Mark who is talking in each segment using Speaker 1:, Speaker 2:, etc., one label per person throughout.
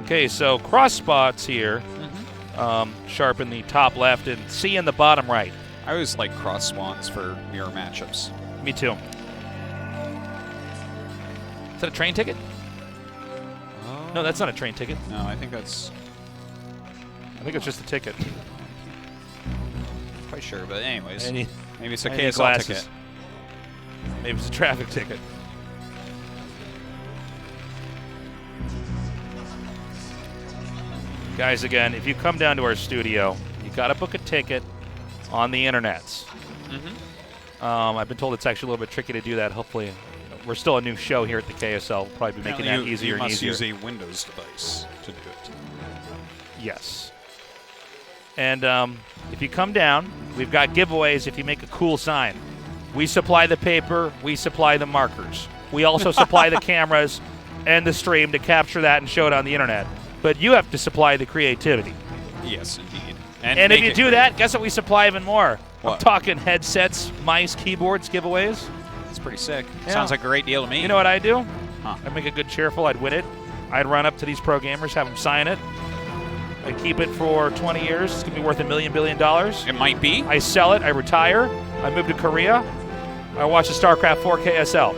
Speaker 1: Okay, so cross spots here. Sharp in the top left and C in the bottom right.
Speaker 2: I always like cross swans for mirror matchups.
Speaker 1: Me too. Is that a train ticket? No, that's not a train ticket.
Speaker 2: No, I think that's...
Speaker 1: I think it's just a ticket.
Speaker 2: Quite sure, but anyways.
Speaker 1: Maybe
Speaker 2: it's a KSL ticket.
Speaker 1: Maybe it's a traffic ticket. Guys, again, if you come down to our studio, you got to book a ticket on the internets. I've been told it's actually a little bit tricky to do that. Hopefully, we're still a new show here at the KSL. We'll probably be making that easier and easier.
Speaker 2: You must use a Windows device to do it.
Speaker 1: Yes. And if you come down, we've got giveaways if you make a cool sign. We supply the paper. We supply the markers. We also supply the cameras and the stream to capture that and show it on the internet. But you have to supply the creativity.
Speaker 2: Yes, indeed.
Speaker 1: And if you do that, guess what we supply even more?
Speaker 2: What?
Speaker 1: I'm talking headsets, mice, keyboards, giveaways.
Speaker 2: It's pretty sick.
Speaker 1: Yeah.
Speaker 2: Sounds like a great deal to me.
Speaker 1: You know what I'd do?
Speaker 2: Huh.
Speaker 1: I'd make it good cheerful. I'd win it. I'd run up to these pro gamers, have them sign it. I'd keep it for 20 years. It's going to be worth $1 billion.
Speaker 2: It might be.
Speaker 1: I sell it. I retire. I move to Korea. I watch the StarCraft 4 KSL.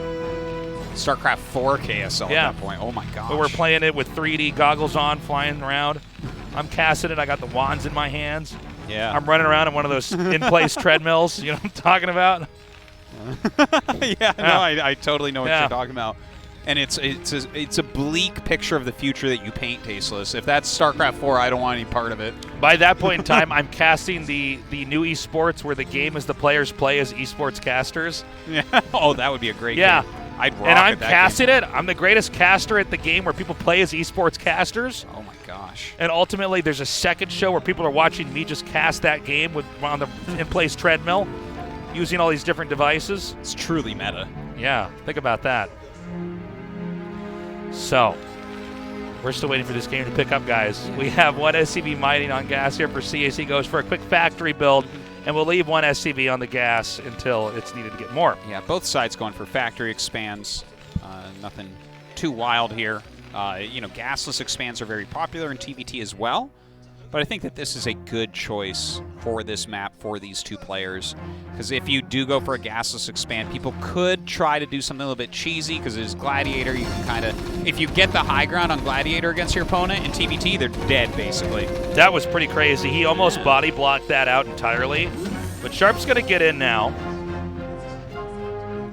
Speaker 2: StarCraft 4 KSL at that point. Oh my gosh.
Speaker 1: But we're playing it with 3D goggles on, flying around. I'm casting it. I got the wands in my hands.
Speaker 2: Yeah.
Speaker 1: I'm running around in one of those in-place treadmills. You know what I'm talking about?
Speaker 2: I totally know what you're talking about. And it's a bleak picture of the future that you paint, Tasteless. If that's StarCraft 4, I don't want any part of it.
Speaker 1: By that point in time, I'm casting the new esports where the game is the players play as esports casters.
Speaker 2: Yeah. Oh, that would be a great game. I'd rock
Speaker 1: and I'm
Speaker 2: at that
Speaker 1: casting
Speaker 2: game.
Speaker 1: it. I'm the greatest caster at the game where people play as esports casters.
Speaker 2: Oh my gosh.
Speaker 1: And ultimately, there's a second show where people are watching me just cast that game on the in-place treadmill using all these different devices.
Speaker 2: It's truly meta.
Speaker 1: Yeah, think about that. So, we're still waiting for this game to pick up, guys. We have one SCV mining on gas here for CAC. Goes for a quick factory build, and we'll leave one SCV on the gas until it's needed to get more.
Speaker 2: Yeah, both sides going for factory expands. Nothing too wild here. Gasless expands are very popular in TVT as well. But I think that this is a good choice for this map for these two players. Because if you do go for a gasless expand, people could try to do something a little bit cheesy because it is Gladiator. You can kind of, if you get the high ground on Gladiator against your opponent in TVT, they're dead, basically.
Speaker 1: That was pretty crazy. He almost body blocked that out entirely. But Sharp's going to get in now.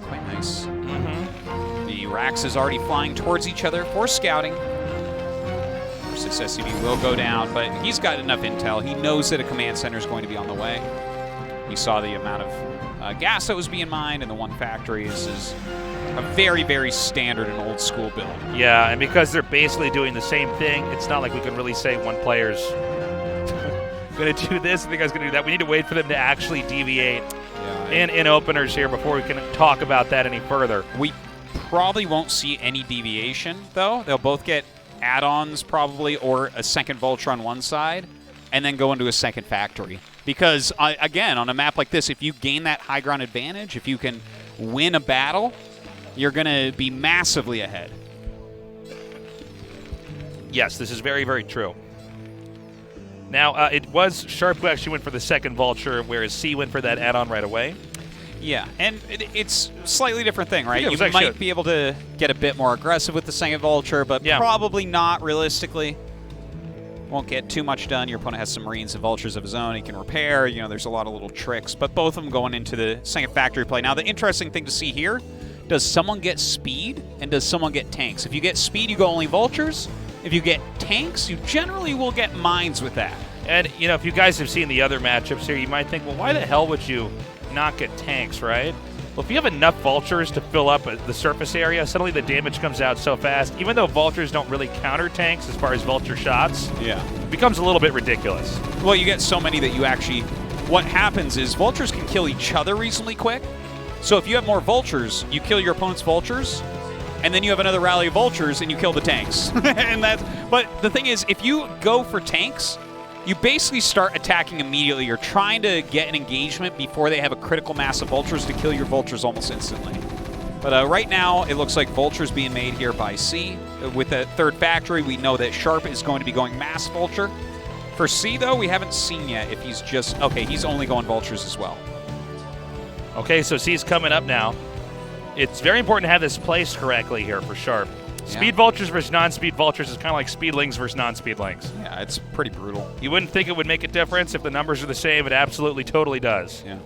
Speaker 2: Quite nice. The Rax is already flying towards each other for scouting. Success SCV will go down, but he's got enough intel. He knows that a command center is going to be on the way. He saw the amount of gas that was being mined in the one factory. This is a very, very standard and old school build.
Speaker 1: Yeah, and because they're basically doing the same thing, it's not like we can really say one player's going to do this and the guy's going to do that. We need to wait for them to actually deviate in openers here before we can talk about that any further.
Speaker 2: We probably won't see any deviation, though. They'll both get add-ons probably, or a second vulture on one side, and then go into a second factory. Because, again, on a map like this, if you gain that high ground advantage, if you can win a battle, you're going to be massively ahead.
Speaker 1: Yes, this is very, very true. Now, it was Sharp who actually went for the second vulture, whereas C went for that add-on right away.
Speaker 2: Yeah, and it's a slightly different thing, right? You might be able to get a bit more aggressive with the second vulture, but probably not realistically. Won't get too much done. Your opponent has some Marines and Vultures of his own. He can repair. You know, there's a lot of little tricks, but both of them going into the second factory play. Now, the interesting thing to see here, does someone get speed and does someone get tanks? If you get speed, you go only Vultures. If you get tanks, you generally will get mines with that.
Speaker 1: And, you know, if you guys have seen the other matchups here, you might think, well, why the hell would you not get tanks, right? Well, if you have enough vultures to fill up the surface area, suddenly the damage comes out so fast. Even though vultures don't really counter tanks as far as vulture shots, it becomes a little bit ridiculous.
Speaker 2: Well, you get so many that you actually, what happens is vultures can kill each other reasonably quick. So if you have more vultures, you kill your opponent's vultures, and then you have another rally of vultures and you kill the tanks. But the thing is, if you go for tanks, you basically start attacking immediately. You're trying to get an engagement before they have a critical mass of vultures to kill your vultures almost instantly. But right now, it looks like Vulture's being made here by C. With the third factory, we know that Sharp is going to be going Mass Vulture. For C, though, we haven't seen yet if he's just... Okay, he's only going Vultures as well.
Speaker 1: Okay, so C's coming up now. It's very important to have this placed correctly here for Sharp. Speed Vultures versus non-speed Vultures is kind of like Speedlings versus non-Speedlings.
Speaker 2: Yeah, it's pretty brutal.
Speaker 1: You wouldn't think it would make a difference if the numbers are the same. It absolutely, totally does.
Speaker 2: Yeah.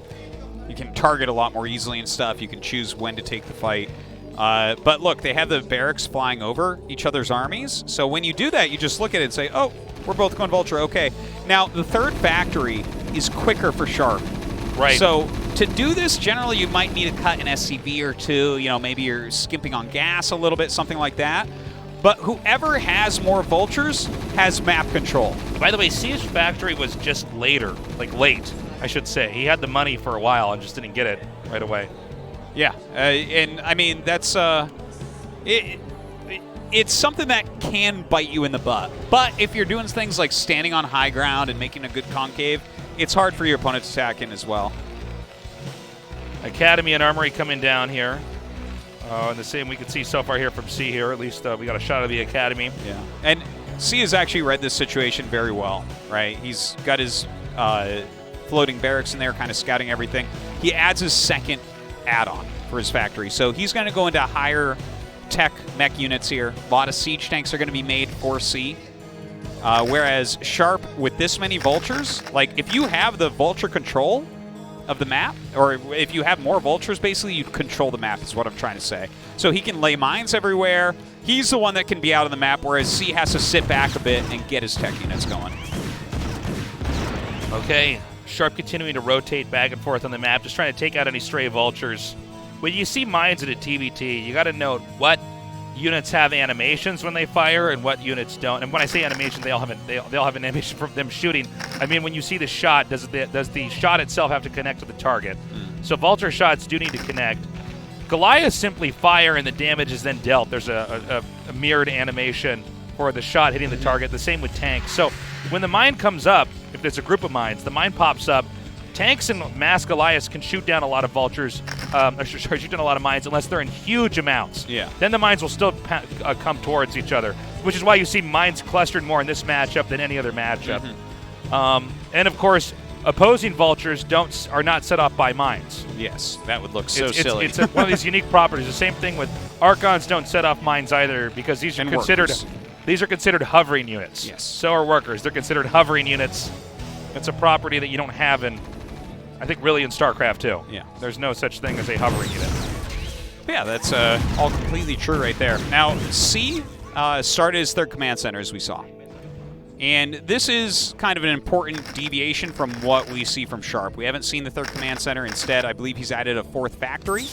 Speaker 2: You can target a lot more easily and stuff. You can choose when to take the fight. But look, they have the barracks flying over each other's armies. So when you do that, you just look at it and say, oh, we're both going Vulture, okay. Now, the third factory is quicker for Sharp.
Speaker 1: Right.
Speaker 2: So to do this, generally you might need to cut an SCV or two. You know, maybe you're skimping on gas a little bit, something like that. But whoever has more Vultures has map control.
Speaker 1: By the way, C's factory was just later, like late, I should say. He had the money for a while and just didn't get it right away.
Speaker 2: Yeah, and I mean, that's it's something that can bite you in the butt. But if you're doing things like standing on high ground and making a good concave, it's hard for your opponent to attack in as well.
Speaker 1: Academy and Armory coming down here. And the same we can see so far here from C here. At least we got a shot of the Academy.
Speaker 2: Yeah, and C has actually read this situation very well, right? He's got his floating barracks in there, kind of scouting everything. He adds his second add-on for his factory. So he's going to go into higher tech mech units here. A lot of siege tanks are going to be made for C. Whereas Sharp, with this many Vultures, like if you have the Vulture control of the map, or if you have more Vultures, basically you control the map is what I'm trying to say. So he can lay mines everywhere. He's the one that can be out on the map, whereas C has to sit back a bit and get his tech units going.
Speaker 1: Okay. Sharp continuing to rotate back and forth on the map, just trying to take out any stray Vultures. When you see mines at a TVT, you got to note what units have animations when they fire and what units don't. And when I say animation, they all have an animation from them shooting. I mean, when you see the shot, does the shot itself have to connect to the target? So Vulture shots do need to connect. Goliath simply fire and the damage is then dealt. There's a mirrored animation for the shot hitting the target. The same with tanks. So when the mine comes up, if there's a group of mines, the mine pops up. Tanks and mass Goliaths can shoot down a lot of Vultures, shoot down a lot of mines unless they're in huge amounts.
Speaker 2: Yeah.
Speaker 1: Then the mines will still come towards each other, which is why you see mines clustered more in this matchup than any other matchup. And of course, opposing Vultures are not set off by mines.
Speaker 2: Yes, that would look so silly.
Speaker 1: It's one of these unique properties. The same thing with Archons don't set off mines either because these are considered hovering units.
Speaker 2: Yes.
Speaker 1: So are workers. They're considered hovering units. It's a property that you don't have in, I think, really in StarCraft too.
Speaker 2: Yeah.
Speaker 1: There's no such thing as a hovering unit.
Speaker 2: Yeah, that's all completely true right there. Now, C started his third command center, as we saw. And this is kind of an important deviation from what we see from Sharp. We haven't seen the third command center. Instead, I believe he's added a fourth factory.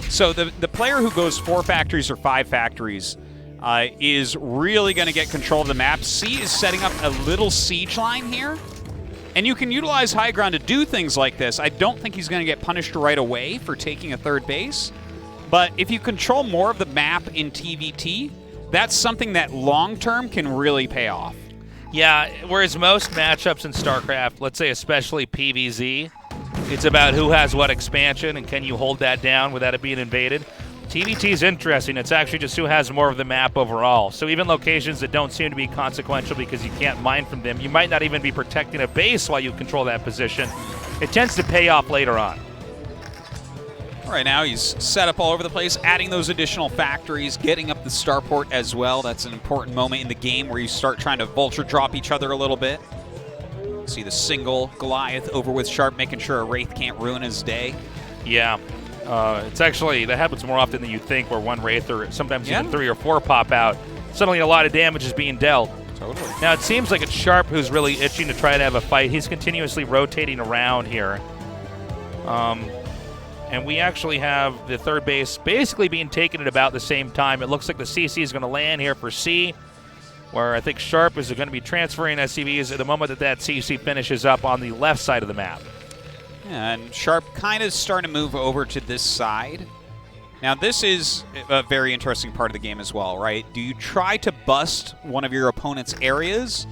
Speaker 2: So the player who goes 4 factories or 5 factories is really going to get control of the map. C is setting up a little siege line here. And you can utilize high ground to do things like this. I don't think he's going to get punished right away for taking a third base. But if you control more of the map in TVT, that's something that long-term can really pay off.
Speaker 1: Yeah, whereas most matchups in StarCraft, let's say especially PvZ, it's about who has what expansion and can you hold that down without it being invaded. TVT is interesting. It's actually just who has more of the map overall. So even locations that don't seem to be consequential because you can't mine from them, you might not even be protecting a base while you control that position. It tends to pay off later on.
Speaker 2: Right now he's set up all over the place, adding those additional factories, getting up the starport as well. That's an important moment in the game where you start trying to Vulture drop each other a little bit. See the single Goliath over with Sharp, making sure a Wraith can't ruin his day.
Speaker 1: Yeah. It's actually, that happens more often than you think, where one Wraith or sometimes even 3 or 4 pop out. Suddenly a lot of damage is being dealt.
Speaker 2: Totally.
Speaker 1: Now it seems like it's Sharp who's really itching to try to have a fight. He's continuously rotating around here. And we actually have the third base basically being taken at about the same time. It looks like the CC is going to land here for C, where I think Sharp is going to be transferring SCVs at the moment that CC finishes up on the left side of the map.
Speaker 2: Yeah, and Sharp kind of starting to move over to this side. Now, this is a very interesting part of the game as well, right? Do you try to bust one of your opponent's areas,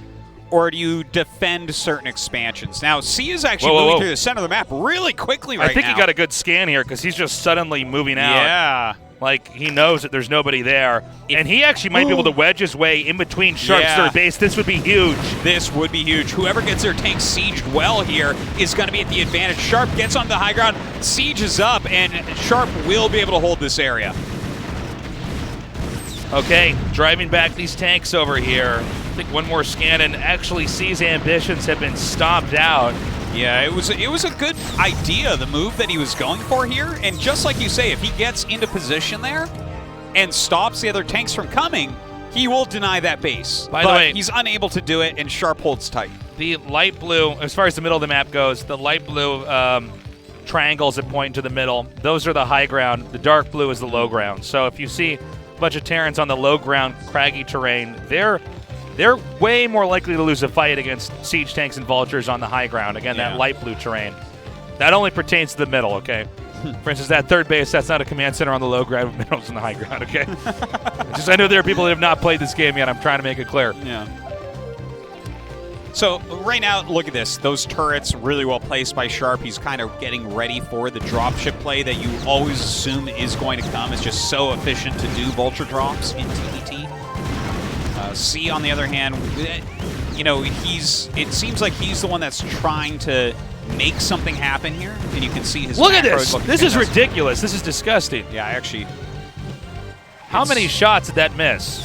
Speaker 2: or do you defend certain expansions? Now, C is actually moving through the center of the map really quickly right now.
Speaker 1: I think he got a good scan here because he's just suddenly moving out.
Speaker 2: Yeah.
Speaker 1: Like, he knows that there's nobody there. And he actually might be able to wedge his way in between Sharp's third base. This would be huge.
Speaker 2: This would be huge. Whoever gets their tank sieged well here is going to be at the advantage. Sharp gets onto the high ground, siege is up, and Sharp will be able to hold this area.
Speaker 1: Okay, driving back these tanks over here. I think one more scan, and actually C's ambitions have been stomped out.
Speaker 2: Yeah, it was a good idea, the move that he was going for here. And just like you say, if he gets into position there and stops the other tanks from coming, he will deny that base.
Speaker 1: By the way,
Speaker 2: he's unable to do it, and Sharp holds tight.
Speaker 1: The light blue, as far as the middle of the map goes, the light blue triangles that point to the middle, those are the high ground. The dark blue is the low ground. So if you see a bunch of Terrans on the low ground, craggy terrain, they're way more likely to lose a fight against siege tanks and vultures on the high ground. Again, that light blue terrain. That only pertains to the middle, okay? For instance, that third base, that's not a command center on the low ground, middle's on the high ground, okay? Just I know there are people that have not played this game yet. I'm trying to make it clear.
Speaker 2: Yeah. So right now, look at this. Those turrets really well placed by Sharp. He's kind of getting ready for the dropship play that you always assume is going to come. It's just so efficient to do vulture drops in TVT. C, on the other hand, you know, it seems like he's the one that's trying to make something happen here, and you can see his.
Speaker 1: Look at this! This is ridiculous. This is disgusting.
Speaker 2: Yeah, actually.
Speaker 1: How many shots did that miss?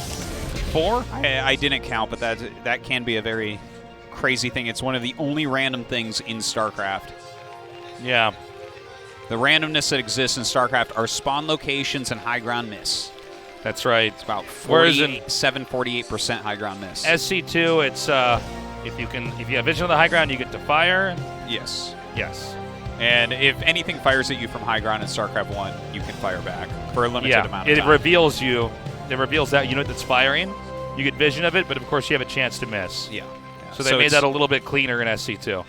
Speaker 1: 4?
Speaker 2: I didn't count, but that can be a very crazy thing. It's one of the only random things in StarCraft.
Speaker 1: Yeah.
Speaker 2: The randomness that exists in StarCraft are spawn locations and high ground miss.
Speaker 1: That's right.
Speaker 2: It's about 48% high ground miss.
Speaker 1: SC2, it's if you have vision of the high ground, you get to fire.
Speaker 2: Yes.
Speaker 1: Yes.
Speaker 2: And if anything fires at you from high ground in StarCraft 1, you can fire back for a limited amount of time.
Speaker 1: It reveals that unit that's firing. You get vision of it, but of course you have a chance to miss.
Speaker 2: Yeah.
Speaker 1: So they made that a little bit cleaner in SC2.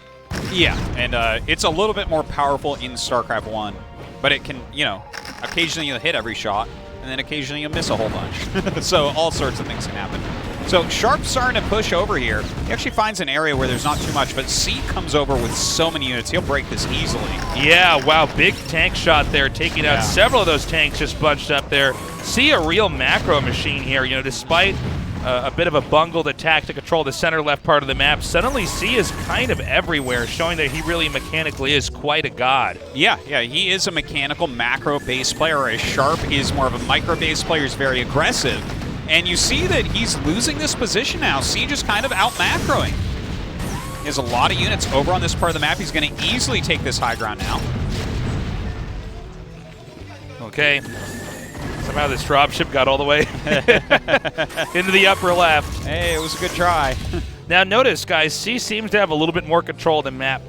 Speaker 2: Yeah, and it's a little bit more powerful in StarCraft 1, but it can, you know, occasionally you'll hit every shot, and then occasionally you'll miss a whole bunch. So all sorts of things can happen. So Sharp's starting to push over here. He actually finds an area where there's not too much, but C comes over with so many units, he'll break this easily.
Speaker 1: Yeah, wow, big tank shot there, taking out several of those tanks just bunched up there. C, a real macro machine here, you know, despite a bit of a bungled attack to control the center left part of the map. Suddenly C is kind of everywhere, showing that he really mechanically is quite a god.
Speaker 2: Yeah, he is a mechanical macro base player, whereas Sharp is more of a micro base player, is very aggressive. And you see that he's losing this position now. C just kind of out macroing. He has a lot of units over on this part of the map. He's going to easily take this high ground now.
Speaker 1: Okay. Somehow this dropship got all the way into the upper left.
Speaker 2: Hey, it was a good try.
Speaker 1: Now notice, guys, C seems to have a little bit more control of the map.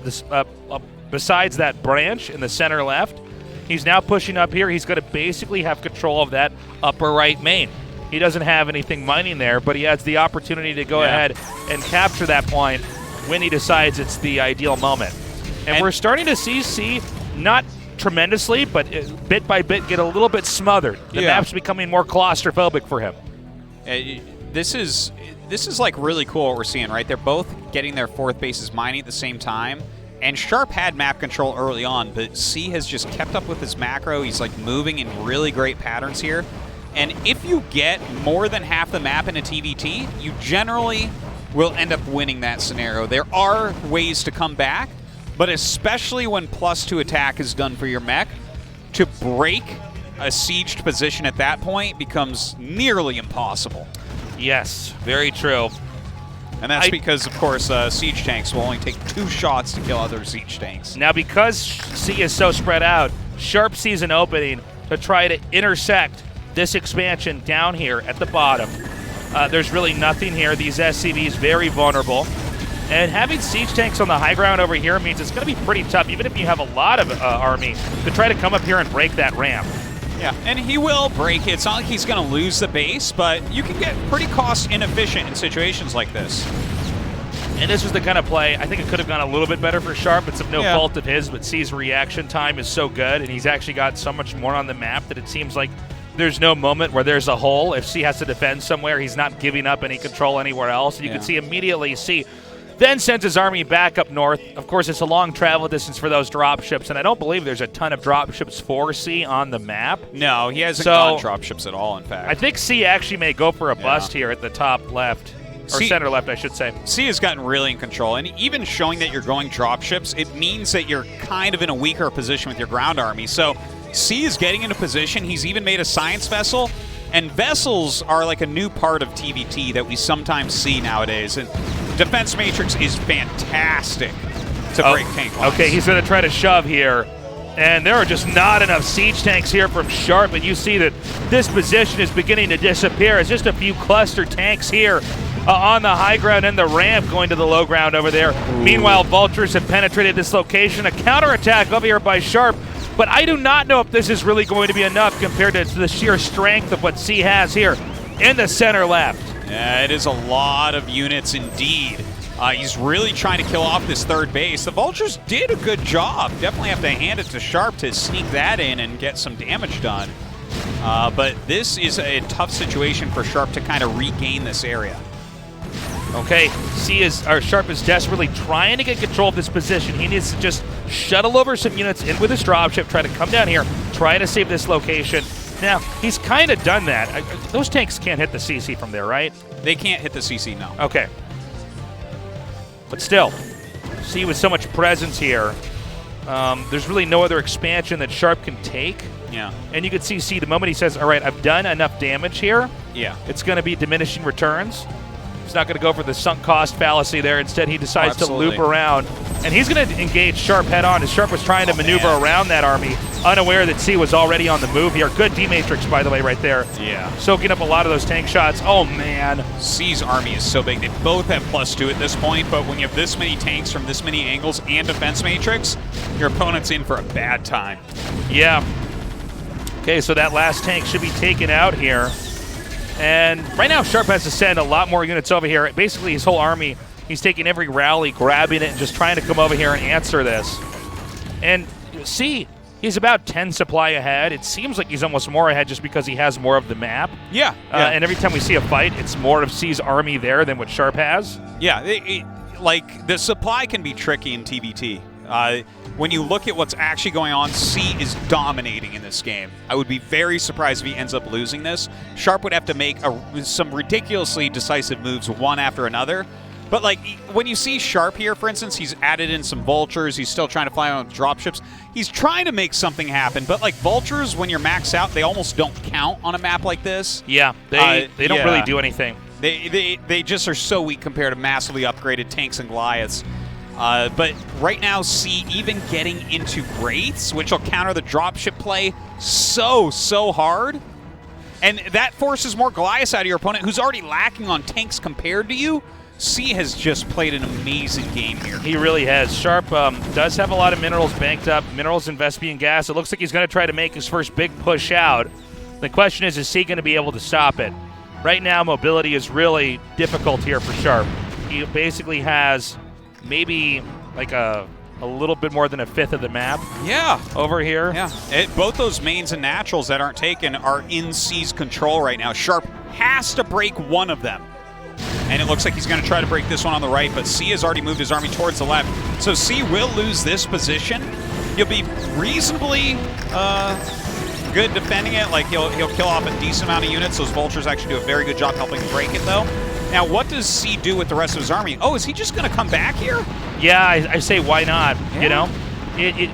Speaker 1: Besides that branch in the center left, he's now pushing up here. He's going to basically have control of that upper right main. He doesn't have anything mining there, but he has the opportunity to go ahead and capture that point when he decides it's the ideal moment. And we're starting to see C not tremendously, but bit by bit get a little bit smothered. The map's becoming more claustrophobic for him.
Speaker 2: This is like really cool what we're seeing, right? They're both getting their fourth bases mining at the same time. And Sharp had map control early on, but C has just kept up with his macro. He's like moving in really great patterns here. And if you get more than half the map in a TVT, you generally will end up winning that scenario. There are ways to come back, but especially when +2 attack is done for your mech, to break a sieged position at that point becomes nearly impossible.
Speaker 1: Yes, very true.
Speaker 2: And that's because, of course, siege tanks will only take 2 shots to kill other siege tanks.
Speaker 1: Now, because C is so spread out, Sharp sees an opening to try to intersect this expansion down here at the bottom. There's really nothing here. These SCVs very vulnerable. And having siege tanks on the high ground over here means it's going to be pretty tough, even if you have a lot of army, to try to come up here and break that ramp.
Speaker 2: Yeah, and he will break it. It's not like he's going to lose the base, but you can get pretty cost inefficient in situations like this.
Speaker 1: And this was the kind of play, I think it could have gone a little bit better for Sharp. It's of no fault of his, but C's reaction time is so good, and he's actually got so much more on the map that it seems like there's no moment where there's a hole. If C has to defend somewhere, he's not giving up any control anywhere else. And you can see immediately C then sends his army back up north. Of course, it's a long travel distance for those dropships, and I don't believe there's a ton of dropships for C on the map.
Speaker 2: No, he hasn't gone dropships at all, in fact.
Speaker 1: I think C actually may go for a bust here at the top left. Or center left, I should say.
Speaker 2: C has gotten really in control, and even showing that you're going dropships, it means that you're kind of in a weaker position with your ground army. So C is getting into position. He's even made a science vessel, and vessels are like a new part of TVT that we sometimes see nowadays. And Defense Matrix is fantastic to break tank lines.
Speaker 1: Okay, he's going to try to shove here. And there are just not enough siege tanks here from Sharp, and you see that this position is beginning to disappear. It's just a few cluster tanks here on the high ground and the ramp going to the low ground over there. Ooh. Meanwhile, Vultures have penetrated this location. A counterattack over here by Sharp, but I do not know if this is really going to be enough compared to the sheer strength of what C has here in the center left.
Speaker 2: Yeah, it is a lot of units indeed. He's really trying to kill off this third base. The Vultures did a good job. Definitely have to hand it to Sharp to sneak that in and get some damage done. But this is a tough situation for Sharp to kind of regain this area.
Speaker 1: Okay, Sharp is desperately trying to get control of this position. He needs to just shuttle over some units in with his dropship, try to come down here, try to save this location. Now, he's kind of done that. Those tanks can't hit the CC from there, right?
Speaker 2: They can't hit the CC, no.
Speaker 1: Okay. But still, C with so much presence here, there's really no other expansion that Sharp can take.
Speaker 2: Yeah.
Speaker 1: And you can see C, the moment he says, all right, I've done enough damage here,
Speaker 2: yeah,
Speaker 1: it's going to be diminishing returns. He's not going to go for the sunk cost fallacy there. Instead, he decides to loop around. And he's going to engage Sharp head on as Sharp was trying to maneuver around that army, unaware that C was already on the move here. Good D-Matrix, by the way, right there.
Speaker 2: Yeah.
Speaker 1: Soaking up a lot of those tank shots. Oh, man.
Speaker 2: C's army is so big. They both have +2 at this point, but when you have this many tanks from this many angles and Defense Matrix, your opponent's in for a bad time.
Speaker 1: Yeah. Okay, so that last tank should be taken out here. And right now, Sharp has to send a lot more units over here. Basically, his whole army, he's taking every rally, grabbing it, and just trying to come over here and answer this. And C, he's about 10 supply ahead. It seems like he's almost more ahead just because he has more of the map.
Speaker 2: Yeah.
Speaker 1: And every time we see a fight, it's more of C's army there than what Sharp has.
Speaker 2: Yeah, like the supply can be tricky in TVT. When you look at what's actually going on, C is dominating in this game. I would be very surprised if he ends up losing this. Sharp would have to make some ridiculously decisive moves one after another. But like when you see Sharp here, for instance, he's added in some Vultures. He's still trying to fly on dropships. He's trying to make something happen. But like Vultures, when you're maxed out, they almost don't count on a map like this.
Speaker 1: Yeah, they don't really do anything.
Speaker 2: They just are so weak compared to massively upgraded tanks and Goliaths. But right now, C even getting into Wraiths, which will counter the dropship play so hard. And that forces more Goliaths out of your opponent, who's already lacking on tanks compared to you. C has just played an amazing game here.
Speaker 1: He really has. Sharp does have a lot of minerals banked up, minerals and Vespian gas. It looks like he's going to try to make his first big push out. The question is C going to be able to stop it? Right now, mobility is really difficult here for Sharp. He basically has maybe like a little bit more than a fifth of the map.
Speaker 2: Yeah.
Speaker 1: Over here.
Speaker 2: Yeah. Both those mains and naturals that aren't taken are in C's control right now. Sharp has to break one of them. And it looks like he's going to try to break this one on the right, but C has already moved his army towards the left. So C will lose this position. He'll be reasonably good defending it. Like he'll kill off a decent amount of units. Those Vultures actually do a very good job helping break it, though. Now, what does C do with the rest of his army? Oh, is he just going to come back here?
Speaker 1: Yeah, I say why not, you know?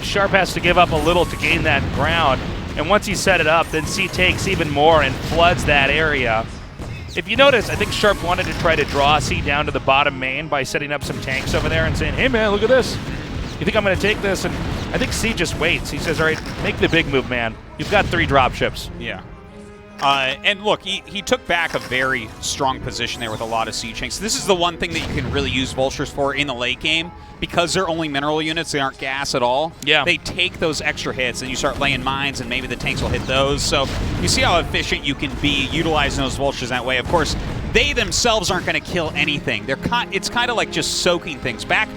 Speaker 1: Sharp has to give up a little to gain that ground, and once he set it up, then C takes even more and floods that area. If you notice, I think Sharp wanted to try to draw C down to the bottom main by setting up some tanks over there and saying, hey man, look at this. You think I'm going to take this? And I think C just waits. He says, all right, make the big move, man. You've got 3 dropships.
Speaker 2: Yeah. And look, he took back a very strong position there with a lot of siege tanks. This is the one thing that you can really use Vultures for in the late game. Because they're only mineral units, they aren't gas at all.
Speaker 1: Yeah.
Speaker 2: They take those extra hits, and you start laying mines, and maybe the tanks will hit those. So you see how efficient you can be utilizing those Vultures that way. Of course, they themselves aren't going to kill anything. It's kind of like just soaking things. Back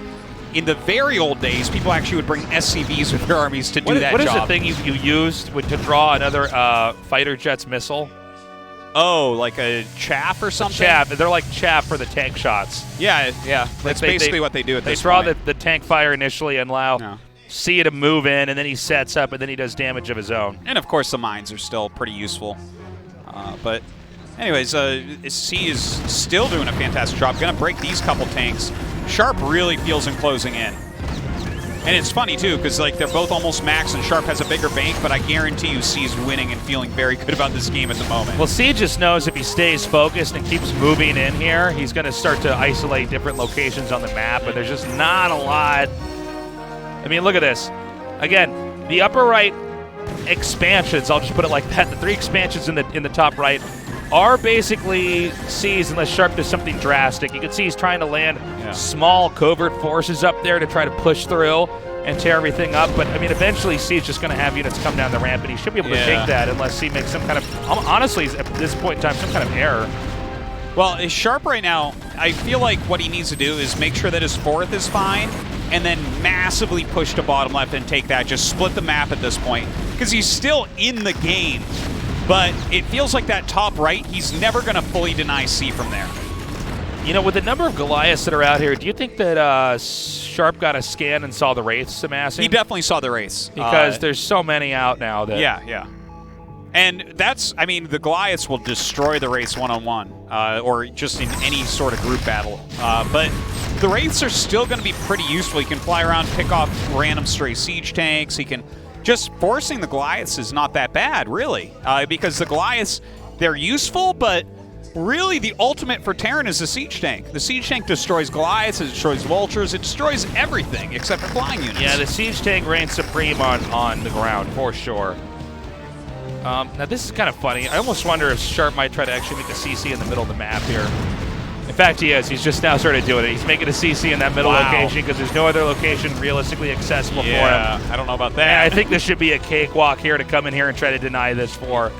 Speaker 2: in the very old days, people actually would bring SCVs with their armies to do that job.
Speaker 1: What is the thing you used to draw another fighter jet's missile?
Speaker 2: Oh, like a chaff or something?
Speaker 1: Chaff. They're like chaff for the tank shots.
Speaker 2: Yeah. That's basically what they do at this
Speaker 1: point. They
Speaker 2: draw
Speaker 1: the tank fire initially and allow C to move in, and then he sets up, and then he does damage of his own.
Speaker 2: And, of course, the mines are still pretty useful. But, anyways, C is still doing a fantastic job. Going to break these couple tanks. Sharp really feels him closing in. And it's funny, too, because like they're both almost max, and Sharp has a bigger bank, but I guarantee you C's winning and feeling very good about this game at the moment.
Speaker 1: Well, C just knows if he stays focused and keeps moving in here, he's going to start to isolate different locations on the map, but there's just not a lot. I mean, look at this. Again, the upper right expansions, I'll just put it like that, the 3 expansions in the top right are basically C's unless Sharp does something drastic. You can see he's trying to land small covert forces up there to try to push through and tear everything up. But, I mean, eventually C's just going to have units come down the ramp, and he should be able to take that unless C makes some kind of, honestly, at this point in time, some kind of error.
Speaker 2: Well, Sharp right now, I feel like what he needs to do is make sure that his 4th is fine and then massively push to bottom left and take that. Just split the map at this point because he's still in the game. But it feels like that top right, he's never going to fully deny C from there.
Speaker 1: You know, with the number of Goliaths that are out here, do you think that Sharp got a scan and saw the Wraiths amassing?
Speaker 2: He definitely saw the Wraiths.
Speaker 1: Because there's so many out now. That
Speaker 2: Yeah. And that's, I mean, the Goliaths will destroy the Wraiths one-on-one, or just in any sort of group battle. But the Wraiths are still going to be pretty useful. He can fly around, pick off random stray siege tanks. He can... Just forcing the Goliaths is not that bad, really, because the Goliaths, they're useful, but really the ultimate for Terran is the siege tank. The siege tank destroys Goliaths, it destroys vultures, it destroys everything except for flying units.
Speaker 1: Yeah, the siege tank reigns supreme on the ground, for sure. Now, this is kind of funny. I almost wonder if Sharp might try to actually make a CC in the middle of the map here. In fact, he is. He's just now started doing it. He's making a CC in that middle location because there's no other location realistically accessible for him.
Speaker 2: I don't know about that.
Speaker 1: And I think this should be a cakewalk here to come in here and try to deny this for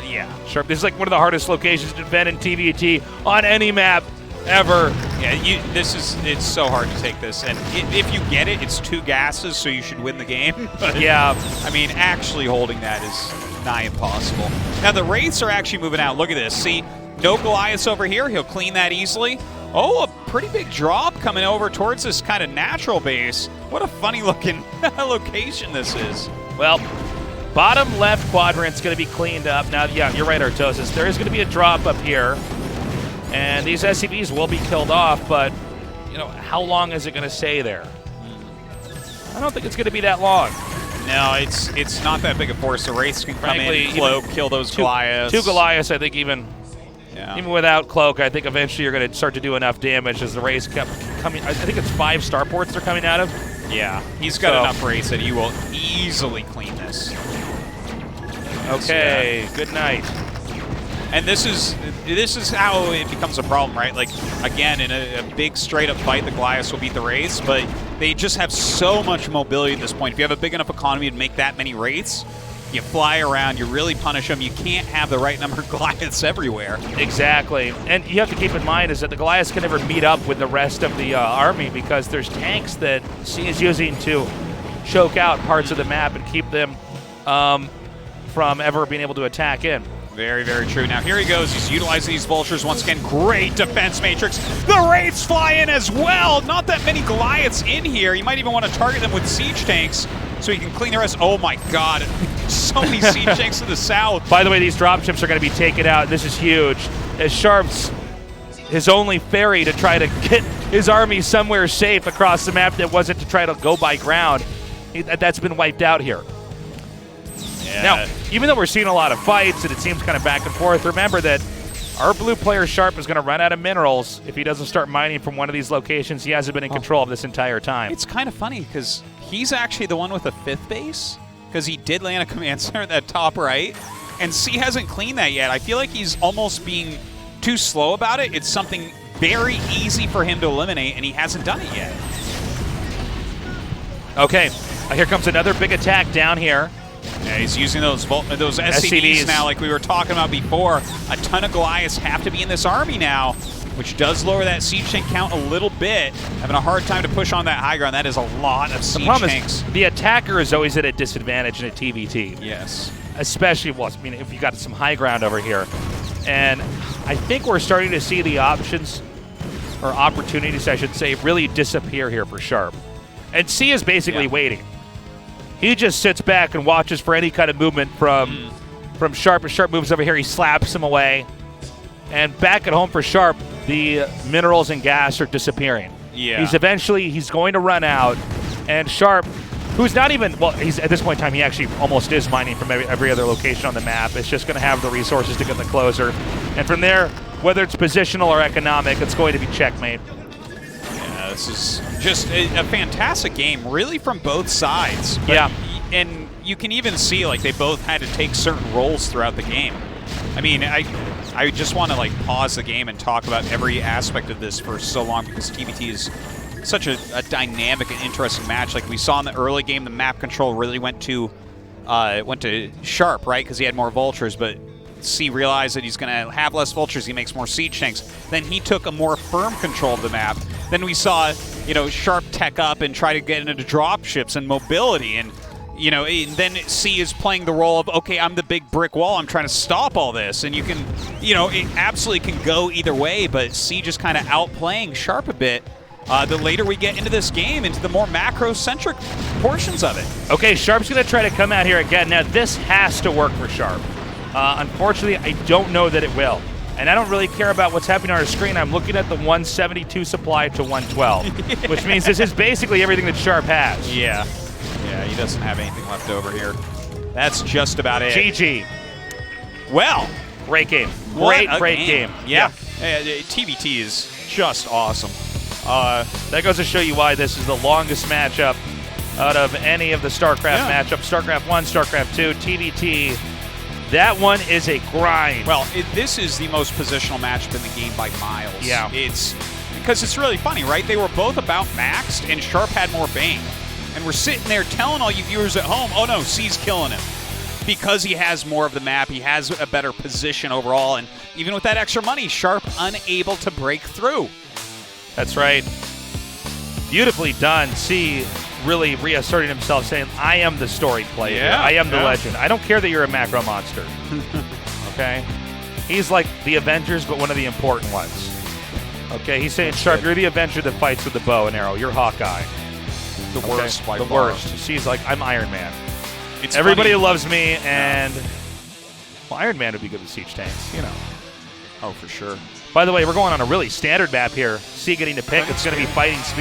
Speaker 1: Sharp. This is like one of the hardest locations to defend in TVT on any map ever.
Speaker 2: Yeah, it's so hard to take this. And if you get it, it's 2 gases, so you should win the game. But, I mean, actually holding that is nigh impossible. Now, the Wraiths are actually moving out. Look at this. See? No Goliaths over here. He'll clean that easily. Oh, a pretty big drop coming over towards this kind of natural base. What a funny-looking location this is.
Speaker 1: Well, bottom left quadrant's going to be cleaned up. Now, yeah, you're right, Artosis. There is going to be a drop up here, and these SCVs will be killed off, but, you know, how long is it going to stay there? I don't think it's going to be that long.
Speaker 2: No, it's not that big a force. The Wraiths can come in, cloak, kill those Goliaths. 2
Speaker 1: Goliaths, I think, even without cloak, I think eventually you're going to start to do enough damage as the Wraiths kept coming. I think it's 5 starports they're coming out of.
Speaker 2: Yeah, he's got enough Wraiths that he will easily clean this.
Speaker 1: Okay, good night.
Speaker 2: And this is how it becomes a problem, right? Like, again, in a big straight-up fight, the Goliaths will beat the Wraiths, but they just have so much mobility at this point. If you have a big enough economy to make that many Wraiths, you fly around, you really punish them. You can't have the right number of Goliaths everywhere.
Speaker 1: Exactly. And you have to keep in mind is that the Goliaths can never meet up with the rest of the army because there's tanks that C is using to choke out parts of the map and keep them from ever being able to attack in.
Speaker 2: Very, very true. Now, here he goes. He's utilizing these vultures once again. Great defense matrix. The Wraiths fly in as well. Not that many Goliaths in here. You might even want to target them with siege tanks so he can clean the rest. Oh, my God. So many siege tanks to the south.
Speaker 1: By the way, these dropships are going to be taken out. This is huge. As Sharp's his only ferry to try to get his army somewhere safe across the map that wasn't to try to go by ground. That's been wiped out here. Yeah. Now, even though we're seeing a lot of fights and it seems kind of back and forth, remember that our blue player Sharp is going to run out of minerals if he doesn't start mining from one of these locations he hasn't been in control of this entire time.
Speaker 2: It's kind of funny because he's actually the one with the 5th base because he did land a command center at that top right, and C hasn't cleaned that yet. I feel like he's almost being too slow about it. It's something very easy for him to eliminate, and he hasn't done it yet.
Speaker 1: Okay, here comes another big attack down here.
Speaker 2: Yeah, he's using those SCVs now like we were talking about before. A ton of Goliaths have to be in this army now, which does lower that siege tank count a little bit. Having a hard time to push on that high ground. That is a lot of siege tanks.
Speaker 1: The attacker is always at a disadvantage in a TVT.
Speaker 2: Yes.
Speaker 1: Especially, well, I mean, if you got some high ground over here. And I think we're starting to see the options, or opportunities, I should say, really disappear here for Sharp. And C is basically waiting. He just sits back and watches for any kind of movement from Sharp. As Sharp moves over here, he slaps him away. And back at home for Sharp, the minerals and gas are disappearing.
Speaker 2: Yeah.
Speaker 1: He's going to run out. And Sharp, who's not even, well, he's at this point in time, he actually almost is mining from every other location on the map. It's just going to have the resources to get the closer. And from there, whether it's positional or economic, it's going to be checkmate.
Speaker 2: Yeah, this is just a fantastic game, really, from both sides.
Speaker 1: Yeah.
Speaker 2: And you can even see, like, they both had to take certain roles throughout the game. I mean, I just want to, like, pause the game and talk about every aspect of this for so long, because TBT is such a dynamic and interesting match. Like we saw in the early game, the map control really went to Sharp, right? Because he had more vultures, but C realized that he's going to have less vultures. He makes more siege tanks. Then he took a more firm control of the map. Then we saw, you know, Sharp tech up and try to get into drop ships and mobility, and you know, and then C is playing the role of, okay, I'm the big brick wall. I'm trying to stop all this, and you can, you know, it absolutely can go either way. But C just kind of outplaying Sharp a bit. The later we get into this game, into the more macro-centric portions of it.
Speaker 1: Okay, Sharp's going to try to come out here again. Now, this has to work for Sharp. Unfortunately, I don't know that it will. And I don't really care about what's happening on our screen. I'm looking at the 172 supply to 112, which means this is basically everything that Sharp has.
Speaker 2: Yeah. Yeah, he doesn't have anything left over here. That's just about it.
Speaker 1: GG.
Speaker 2: Well.
Speaker 1: Great game. Great game.
Speaker 2: Yeah. TBT is just awesome.
Speaker 1: That goes to show you why this is the longest matchup out of any of the StarCraft matchups. StarCraft 1, StarCraft 2, TBT. That one is a grind.
Speaker 2: Well, this is the most positional matchup in the game by miles.
Speaker 1: Yeah.
Speaker 2: It's because it's really funny, right? They were both about maxed, and Sharp had more Bane. And we're sitting there telling all you viewers at home, oh no, C's killing him. Because he has more of the map, he has a better position overall, and even with that extra money, Sharp unable to break through.
Speaker 1: That's right. Beautifully done. C really reasserting himself, saying, I am the story player.
Speaker 2: Yeah,
Speaker 1: I am the legend. I don't care that you're a macro monster. Okay? He's like the Avengers, but one of the important ones. Okay? He's saying, Sharp, you're the Avenger that fights with the bow and arrow. You're Hawkeye.
Speaker 2: The worst by
Speaker 1: the
Speaker 2: far.
Speaker 1: worst. C's like, I'm Iron Man.
Speaker 2: It's
Speaker 1: Everybody
Speaker 2: funny.
Speaker 1: loves me, and well, Iron Man would be good with siege tanks, you know.
Speaker 2: Oh, for sure.
Speaker 1: By the way, we're going on a really standard map here. C getting to pick. It's going to be fighting speed.